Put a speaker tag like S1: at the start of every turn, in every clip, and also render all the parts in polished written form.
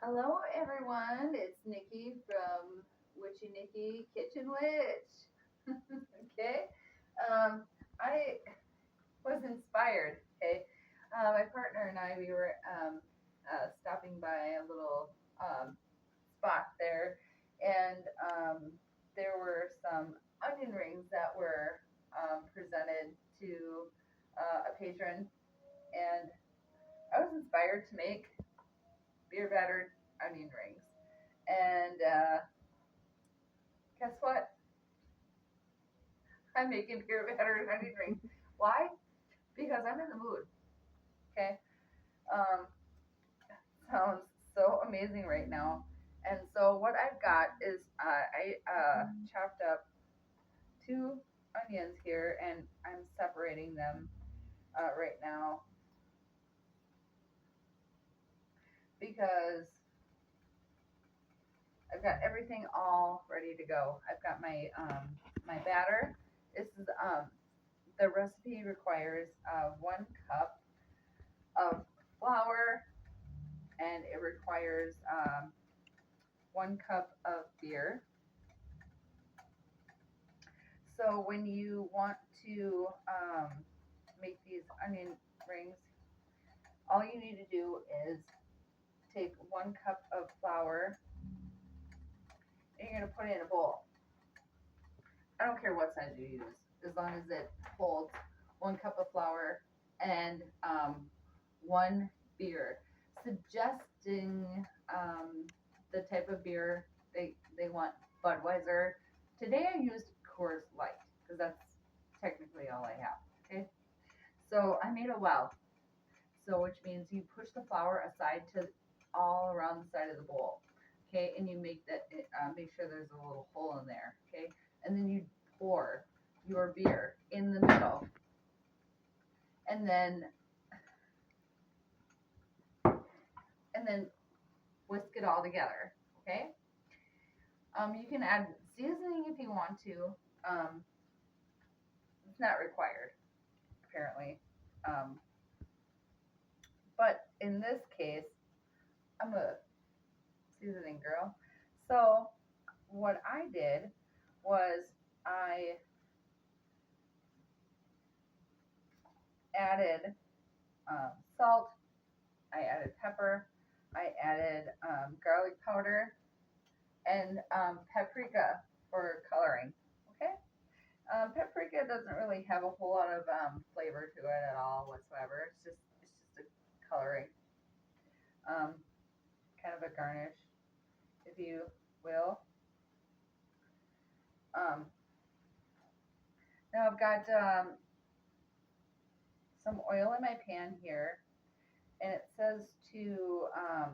S1: Hello, everyone. It's Nikki from Witchy Nikki Kitchen Witch. Okay. Um, I was inspired. Okay. My partner and I, we were stopping by a little spot there, and there were some onion rings that were presented to a patron, and I was inspired to make beer battered onion rings. And guess what? I'm making beer battered onion rings. Why? Because I'm in the mood. Okay. Um, sounds so amazing right now. And so what I've got is I chopped up two onions here, and I'm separating them right now because I've got everything all ready to go. I've got my batter. This is the recipe requires 1 cup of flour, and it requires 1 cup of beer. So when you want to make these onion rings, all you need to do is take 1 cup of flour, and you're gonna put it in a bowl. I don't care what size you use, as long as it holds 1 cup of flour and 1 beer. Suggesting the type of beer they want Budweiser. Today I used Coors Light because that's technically all I have. Okay, so I made a well. So which means you push the flour aside to all around the side of the bowl. Okay, and you make that make sure there's a little hole in there. Okay, and then you pour your beer in the middle, and then whisk it all together. Okay. You can add seasoning if you want to. It's not required, apparently. Um, but in this case, I'm a seasoning girl. So what I did was I added salt, I added pepper, I added garlic powder, and paprika for coloring. Okay. Paprika doesn't really have a whole lot of flavor to it at all whatsoever. It's just a coloring, um, kind of a garnish, if you will. Um, Now I've got some oil in my pan here, and it says to uh,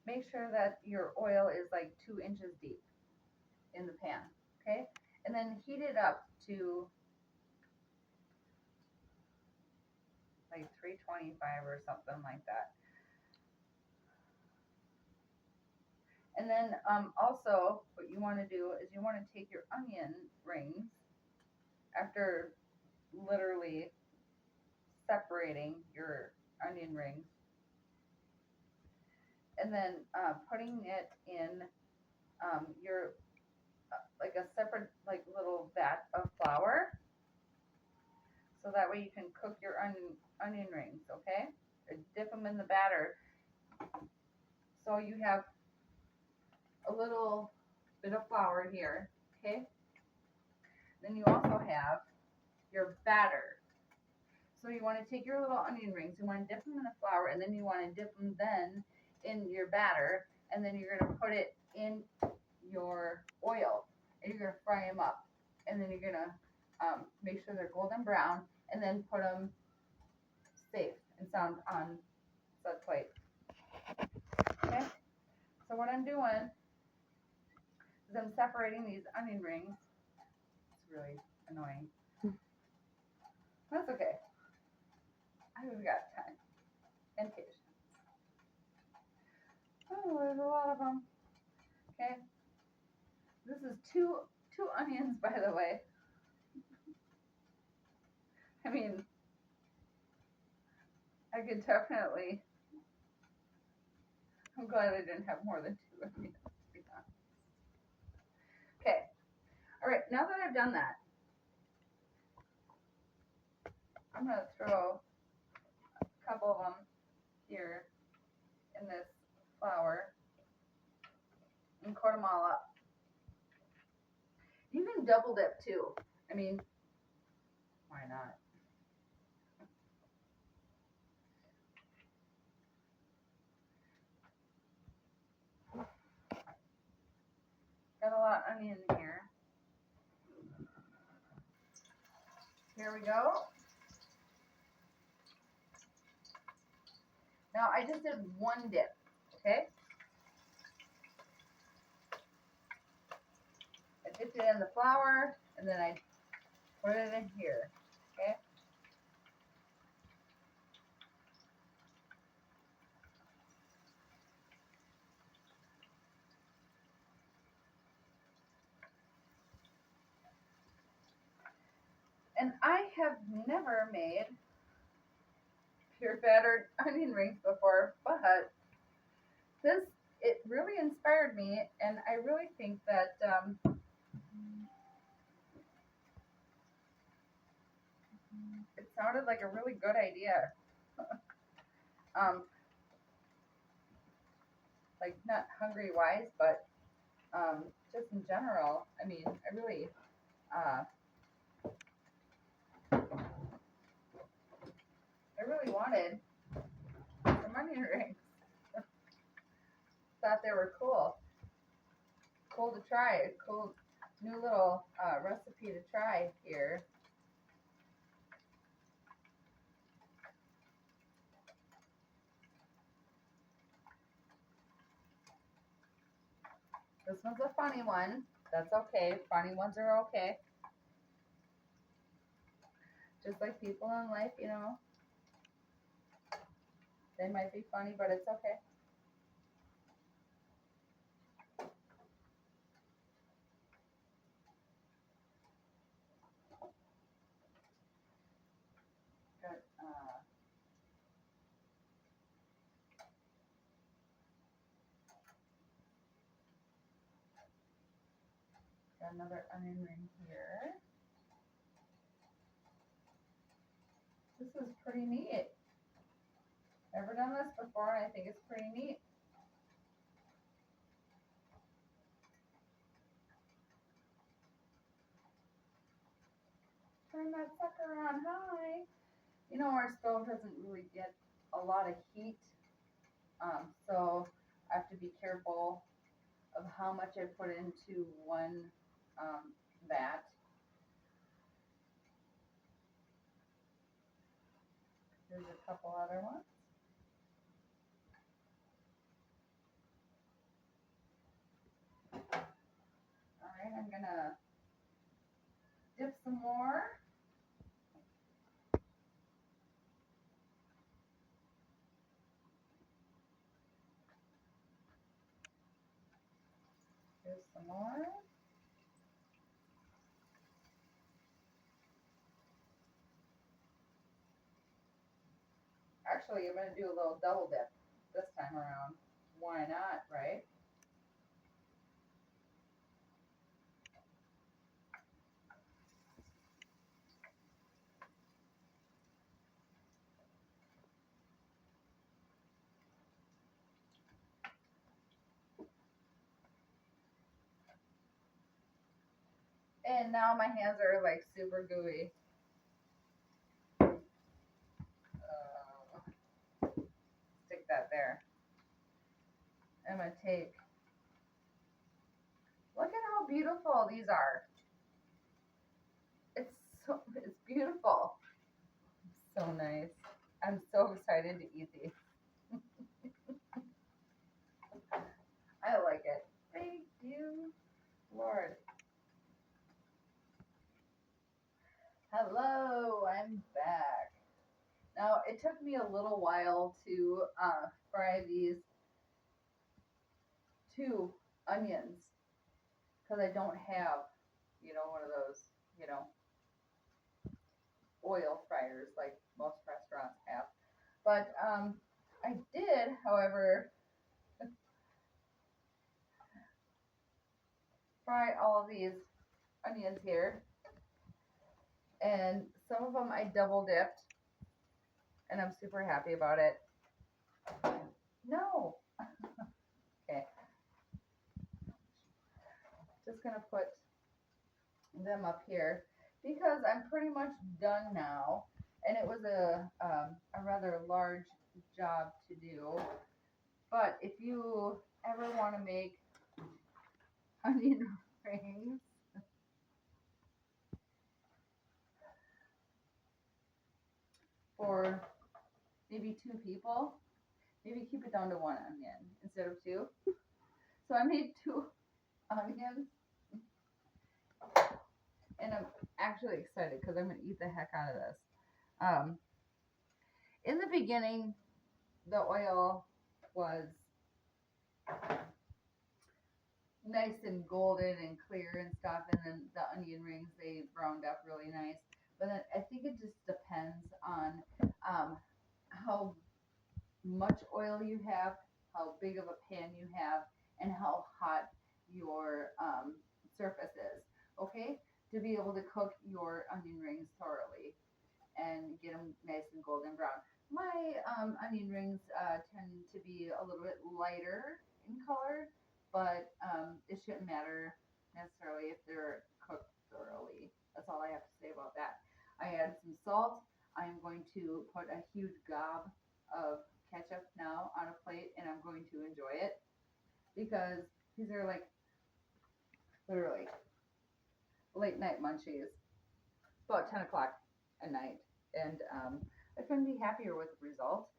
S1: make sure that your oil is like 2 inches deep in the pan. Okay, and then heat it up to like 325 or something like that. And then also what you want to do is you want to take your onion rings after literally separating your onion rings, and then putting it in your like a separate like little vat of flour, so that way you can cook your onion rings. Okay, or dip them in the batter. So you have a little bit of flour here. Okay, then you also have your batter. So you want to take your little onion rings, you want to dip them in the flour, and then you want to dip them then in your batter, and then you're going to put it in your oil, and you're going to fry them up, and then you're going to make sure they're golden brown, and then put them safe and sound on set plate. Okay, so what I'm doing is I'm separating these onion rings. It's really annoying. That's okay. I've got time and patience. Oh, there's a lot of them. Okay, this is two onions, by the way. I mean, I could definitely, I'm glad I didn't have more than two onions, to be honest. Okay, all right, now that I've done that, I'm gonna throw a couple of them here in this flour and coat them all up. You can double dip too. I mean, why not? Got a lot of onion here. Here we go. Now I just did one dip, okay? I dipped it in the flour and then I put it in here, okay? And I have never made pure battered onion rings before, but this, it really inspired me, and I really think that it sounded like a really good idea. Like not hungry wise, but just in general. I mean, uh, I really wanted some onion rings. Thought they were cool. Cool to try. Cool new little recipe to try here. This one's a funny one. That's okay. Funny ones are okay. Just like people in life, you know, they might be funny, but it's okay. Got, got another onion ring here. This is pretty neat. Never done this before, and I think it's pretty neat. Turn that sucker on high. You know, our stove doesn't really get a lot of heat, so I have to be careful of how much I put into one vat. Here's a couple other ones. All right, I'm gonna dip some more. Here's some more. Actually, I'm gonna do a little double dip this time around. Why not, right? And now my hands are like super gooey. Stick that there. I'm gonna take. Look at how beautiful these are. It's beautiful. So nice. I'm so excited to eat these. I like it. Thank you, Lord. Hello, I'm back. Now, it took me a little while to fry these two onions because I don't have, one of those, oil fry fryers like most restaurants have. But I did, however, fry all of these onions here, and some of them I double dipped, and I'm super happy about it. No. Okay. Just gonna put them up here because I'm pretty much done now, and it was a rather large job to do. But if you ever want to make onion rings, for maybe 2 people, maybe keep it down to 1 onion instead of 2. So I made 2 onions, and I'm actually excited because I'm going to eat the heck out of this. In the beginning, the oil was nice and golden and clear and stuff, and then the onion rings, they browned up really nice. But then I think it just depends on how much oil you have, how big of a pan you have, and how hot your surface is, okay? To be able to cook your onion rings thoroughly and get them nice and golden brown. My onion rings tend to be a little bit lighter in color, but it shouldn't matter necessarily if they're cooked thoroughly. That's all I have to say about that. I added some salt. I'm going to put a huge gob of ketchup now on a plate, and I'm going to enjoy it because these are like literally late night munchies. About 10 o'clock at night, and I couldn't be happier with the result.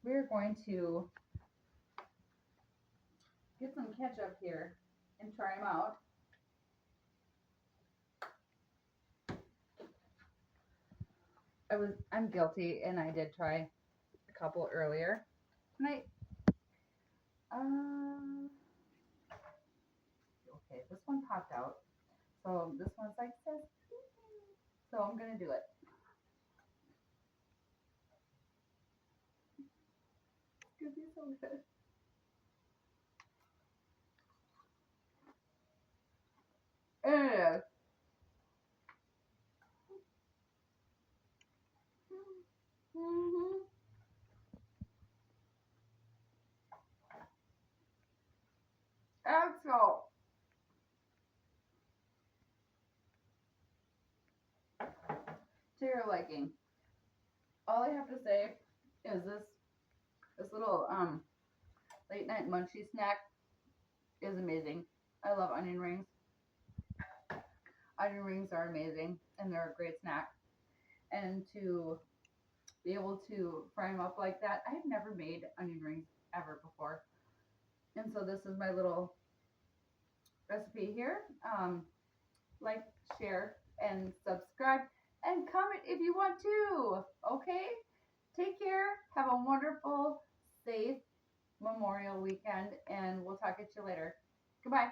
S1: We're going to get some ketchup here and try them out. I'm guilty, and I did try a couple earlier. And okay, this one popped out. So this one's like this. So I'm gonna do it. It's gonna be so good. It is. Mm-hmm. Excellent. To your liking. All I have to say is this little late night munchie snack is amazing. I love onion rings. Onion rings are amazing, and they're a great snack. And to be able to fry them up like that, I've never made onion rings ever before. And so this is my little recipe here. Like, share, and subscribe, and comment if you want to. Okay? Take care. Have a wonderful, safe Memorial weekend, and we'll talk at you later. Goodbye.